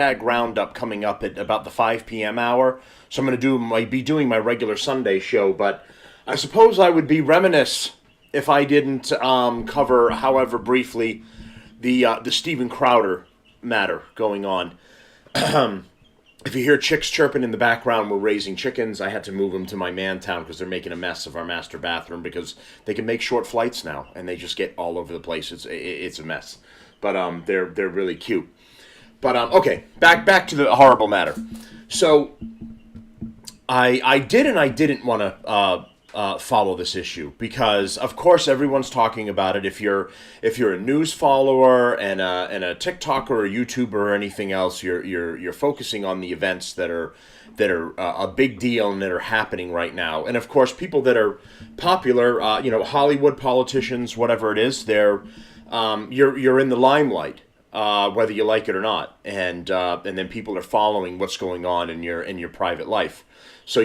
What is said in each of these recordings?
Roundup coming up at about the 5 p.m. hour. So I'm going to be doing my regular Sunday show, but I suppose I would be remiss if I didn't cover, however briefly, the Steven Crowder matter going on. If you hear chicks chirping in the background, we're raising chickens. I had to move them to my man town because they're making a mess of our master bathroom because they can make short flights now and they just get all over the place. It's a mess, but they're really cute. But okay, back to the horrible matter. So I did and I didn't want to follow this issue because, of course, everyone's talking about it. If you're a news follower and a TikToker or a YouTuber or anything else, you're focusing on the events that are a big deal and that are happening right now. And of course, people that are popular, Hollywood politicians, whatever it is, you're in the limelight. Whether you like it or not, and then people are following what's going on in your private life. So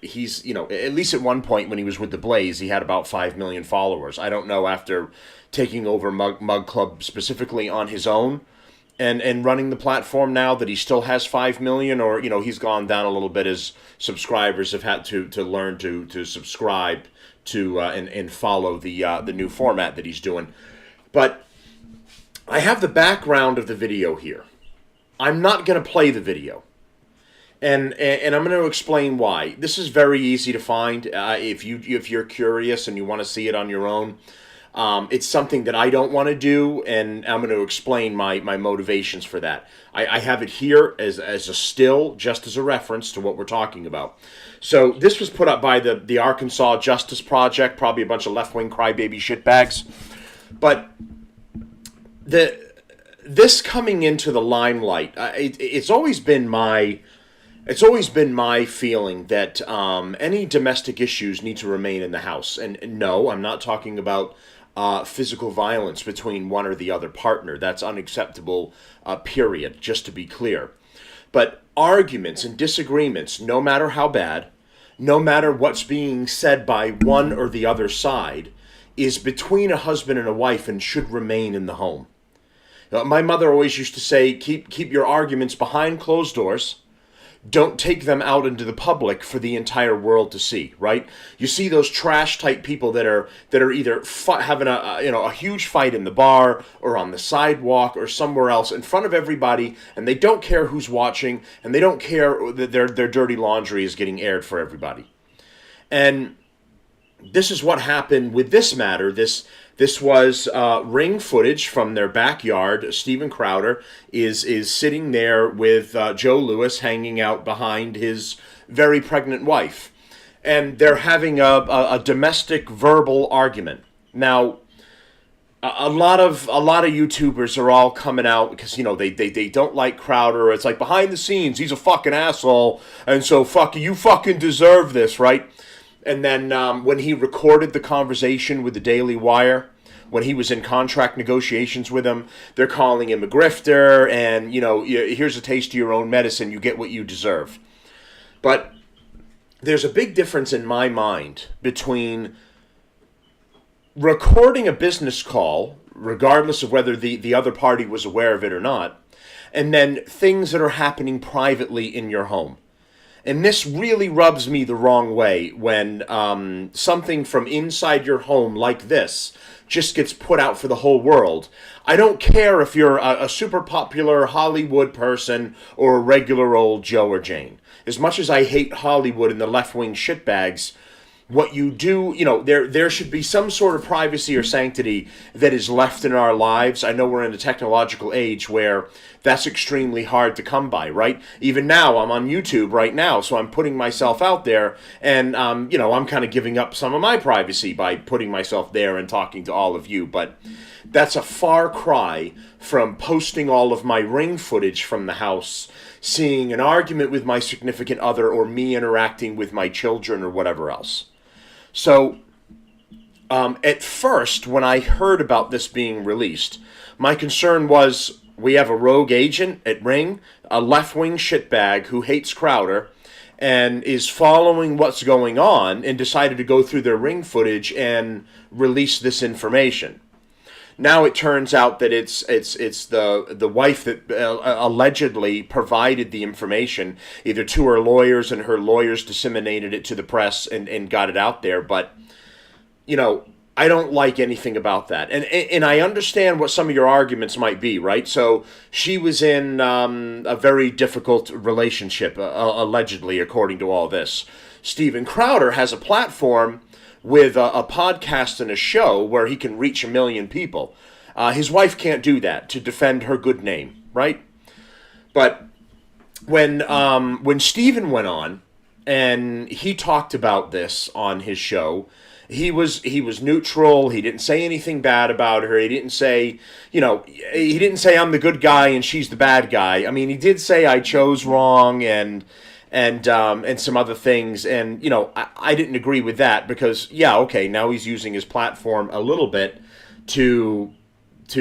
he's at least at one point when he was with the Blaze, he had about 5 million followers. I don't know after taking over Mug Club specifically on his own, and running the platform now that he still has 5 million, or he's gone down a little bit as subscribers have had to learn to subscribe to and follow the new format that he's doing, but. I have the background of the video here. I'm not going to play the video. And I'm going to explain why. This is very easy to find if you're curious and you want to see it on your own. It's something that I don't want to do, and I'm going to explain my motivations for that. I have it here as a still, just as a reference to what we're talking about. So this was put up by the Arkansas Justice Project, probably a bunch of left-wing crybaby shitbags. But this coming into the limelight, it's always been my feeling that any domestic issues need to remain in the house. And no, I'm not talking about physical violence between one or the other partner. That's unacceptable, period, just to be clear. But arguments and disagreements, no matter how bad, no matter what's being said by one or the other side, is between a husband and a wife and should remain in the home. My mother always used to say, keep your arguments behind closed doors. Don't take them out into the public for the entire world to see, right? You see those trash type people that are either having a huge fight in the bar or on the sidewalk or somewhere else in front of everybody, and they don't care who's watching, and they don't care that their dirty laundry is getting aired for everybody. And this is what happened with this matter. This was ring footage from their backyard. Steven Crowder is sitting there with Joe Lewis hanging out behind his very pregnant wife. And they're having a domestic verbal argument. Now, a lot of YouTubers are all coming out because, they don't like Crowder. It's like, behind the scenes, he's a fucking asshole. And so, you fucking deserve this, right? And then when he recorded the conversation with the Daily Wire, when he was in contract negotiations with him, they're calling him a grifter, and, here's a taste of your own medicine, you get what you deserve. But there's a big difference in my mind between recording a business call, regardless of whether the other party was aware of it or not, and then things that are happening privately in your home. And this really rubs me the wrong way when something from inside your home like this just gets put out for the whole world. I don't care if you're a super popular Hollywood person or a regular old Joe or Jane. As much as I hate Hollywood and the left-wing shitbags, what you do, there should be some sort of privacy or sanctity that is left in our lives. I know we're in a technological age where that's extremely hard to come by, right? Even now, I'm on YouTube right now, so I'm putting myself out there, and, I'm kind of giving up some of my privacy by putting myself there and talking to all of you, but that's a far cry from posting all of my ring footage from the house, seeing an argument with my significant other, or me interacting with my children or whatever else. So, at first, when I heard about this being released, my concern was, we have a rogue agent at Ring, a left-wing shitbag who hates Crowder, and is following what's going on, and decided to go through their Ring footage and release this information. Now it turns out that it's the wife that allegedly provided the information either to her lawyers, and her lawyers disseminated it to the press and got it out there. But I don't like anything about that, and I understand what some of your arguments might be, right? So she was in a very difficult relationship, allegedly, according to all this. Steven Crowder has a platform with a podcast and a show where he can reach 1 million people. His wife can't do that to defend her good name, right? But when Steven went on and he talked about this on his show, he was neutral. He didn't say anything bad about her. He didn't say, I'm the good guy and she's the bad guy. I mean, he did say I chose wrong and some other things, and I didn't agree with that because now he's using his platform a little bit to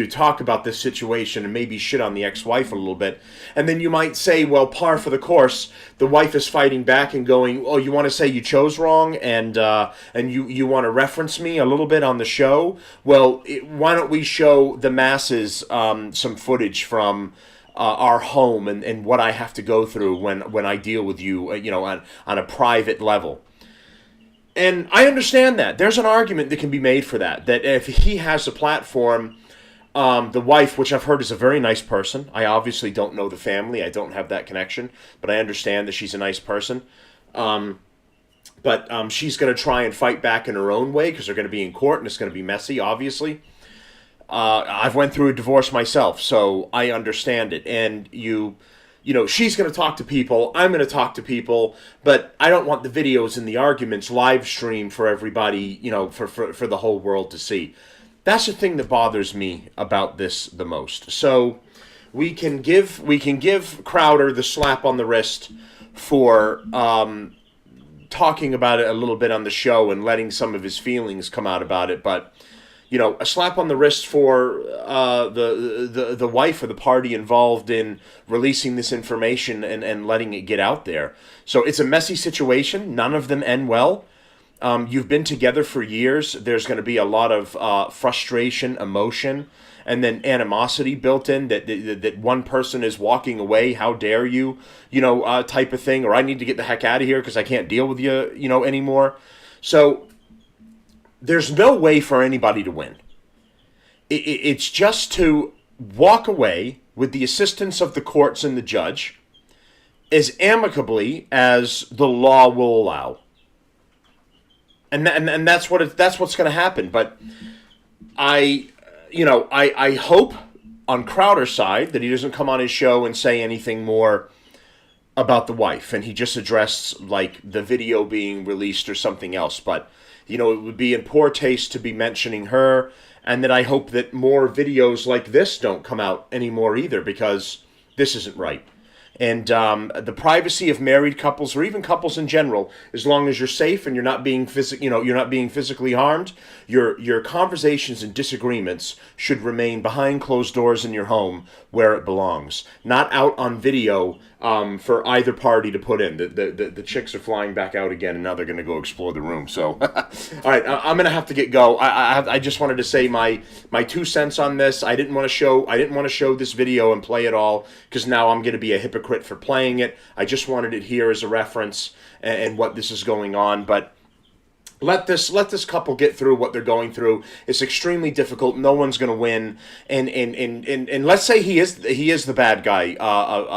talk about this situation and maybe shit on the ex-wife a little bit. And then you might say, well, par for the course, the wife is fighting back and going, oh, you want to say you chose wrong and you want to reference me a little bit on the show? Well, why don't we show the masses some footage from our home and what I have to go through when I deal with you, on a private level. And I understand that. There's an argument that can be made for that if he has a platform, the wife, which I've heard is a very nice person. I obviously don't know the family. I don't have that connection, but I understand that she's a nice person. But she's going to try and fight back in her own way because they're going to be in court and it's going to be messy, obviously. I've went through a divorce myself, so I understand it. And she's going to talk to people, I'm going to talk to people, but I don't want the videos and the arguments live streamed for everybody, for the whole world to see. That's the thing that bothers me about this the most. So we can give Crowder the slap on the wrist for talking about it a little bit on the show and letting some of his feelings come out about it, but a slap on the wrist for the wife or the party involved in releasing this information and letting it get out there. So it's a messy situation. None of them end well. You've been together for years. There's going to be a lot of frustration, emotion, and then animosity built in that one person is walking away. How dare you, type of thing, or I need to get the heck out of here because I can't deal with you, anymore. So there's no way for anybody to win. It's just to walk away with the assistance of the courts and the judge as amicably as the law will allow. And that's what's going to happen. But I hope on Crowder's side that he doesn't come on his show and say anything more about the wife, and he just addressed like the video being released or something else. But it would be in poor taste to be mentioning her, and that I hope that more videos like this don't come out anymore either, because this isn't right. And the privacy of married couples, or even couples in general, as long as you're safe and you're not being physically harmed, your conversations and disagreements should remain behind closed doors in your home where it belongs, not out on video for either party to put in. The chicks are flying back out again, and now they're going to go explore the room. So, all right, I'm going to have to get go. I just wanted to say my 2 cents on this. I didn't want to show this video and play it all because now I'm going to be a hypocrite for playing it. I just wanted it here as a reference and what this is going on, but. Let this couple get through what they're going through. It's extremely difficult. No one's going to win. And let's say he is the bad guy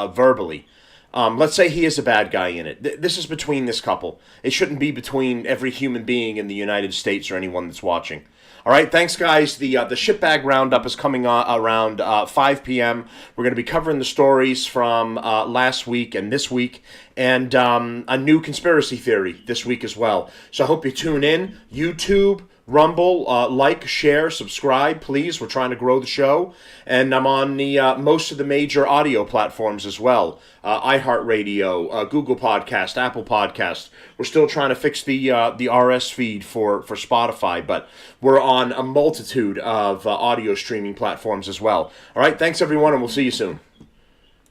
verbally. Let's say he is a bad guy in it. This is between this couple. It shouldn't be between every human being in the United States or anyone that's watching. All right, thanks, guys. The Shitbag Roundup is coming around 5 p.m. We're going to be covering the stories from last week and this week, and a new conspiracy theory this week as well. So I hope you tune in. YouTube, Rumble, like, share, subscribe, please. We're trying to grow the show. And I'm on the most of the major audio platforms as well. iHeartRadio, Google Podcast, Apple Podcast. We're still trying to fix the RS feed for Spotify, but we're on a multitude of audio streaming platforms as well. All right, thanks everyone, and we'll see you soon.